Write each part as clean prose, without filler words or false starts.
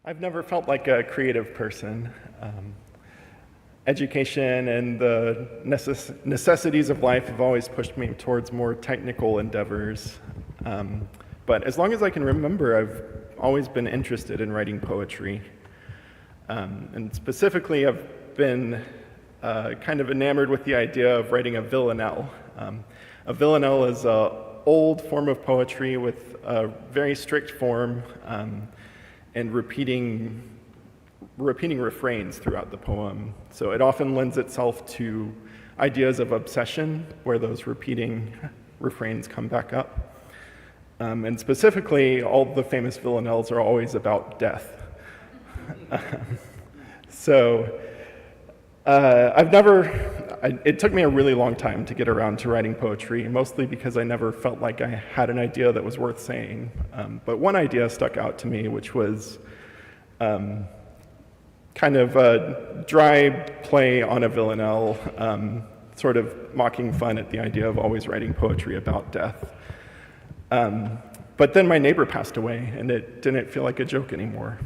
I've never felt like a creative person. Education and the necessities of life have always pushed me towards more technical endeavors. But as long as I can remember, I've always been interested in writing poetry. And specifically, I've been kind of enamored with the idea of writing a villanelle. A villanelle is an old form of poetry with a very strict form and repeating refrains throughout the poem. So it often lends itself to ideas of obsession, where those repeating refrains come back up. And specifically, all the famous villanelles are always about death. It took me a really long time to get around to writing poetry, mostly because I never felt like I had an idea that was worth saying. But one idea stuck out to me, which was kind of a dry play on a villanelle, sort of mocking fun at the idea of always writing poetry about death. But then my neighbor passed away, and it didn't feel like a joke anymore.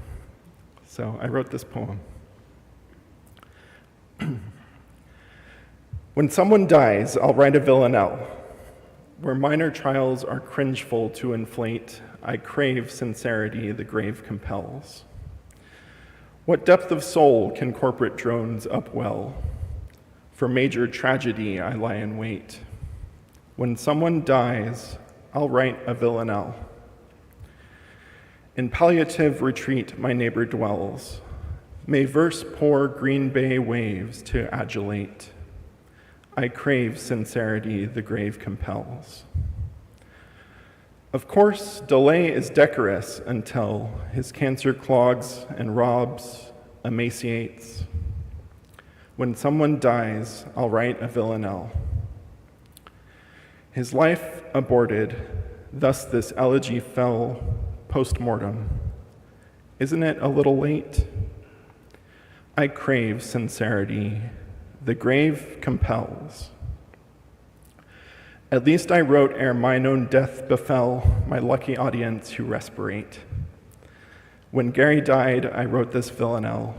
So I wrote this poem. When someone dies, I'll write a villanelle. Where minor trials are cringeful to inflate, I crave sincerity the grave compels. What depth of soul can corporate drones upwell? For major tragedy I lie in wait. When someone dies, I'll write a villanelle. In palliative retreat my neighbor dwells. May verse pour Green Bay waves to adulate. I crave sincerity the grave compels. Of course, delay is decorous until his cancer clogs and robs, emaciates. When someone dies, I'll write a villanelle. His life aborted, thus this elegy fell post-mortem. Isn't it a little late? I crave sincerity, the grave compels. At least I wrote ere mine own death befell my lucky audience who respirate. When Gary died, I wrote this villanelle.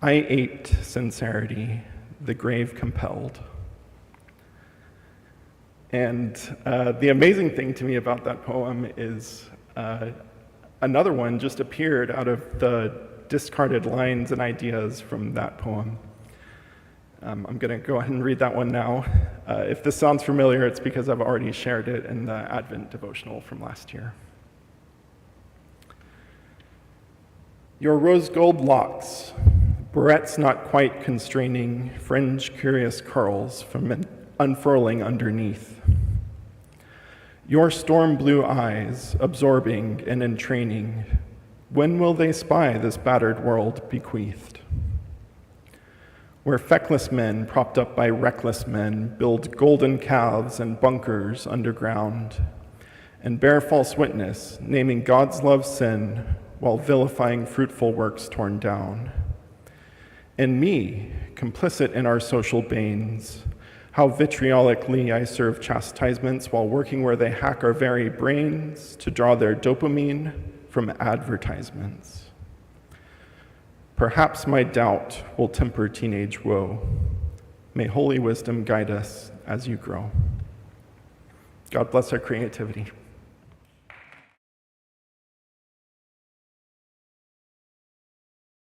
I aped sincerity, the grave compelled. And the amazing thing to me about that poem is another one just appeared out of the discarded lines and ideas from that poem. I'm going to go ahead and read that one now. If this sounds familiar, it's because I've already shared it in the Advent devotional from last year. Your rose gold locks, barrettes not quite constraining, fringe curious curls from unfurling underneath. Your storm blue eyes, absorbing and entraining, when will they spy this battered world bequeathed? Where feckless men, propped up by reckless men, build golden calves and bunkers underground, and bear false witness, naming God's love sin, while vilifying fruitful works torn down. And me, complicit in our social banes, how vitriolically I serve chastisements while working where they hack our very brains to draw their dopamine from advertisements. Perhaps my doubt will temper teenage woe. May holy wisdom guide us as you grow. God bless our creativity.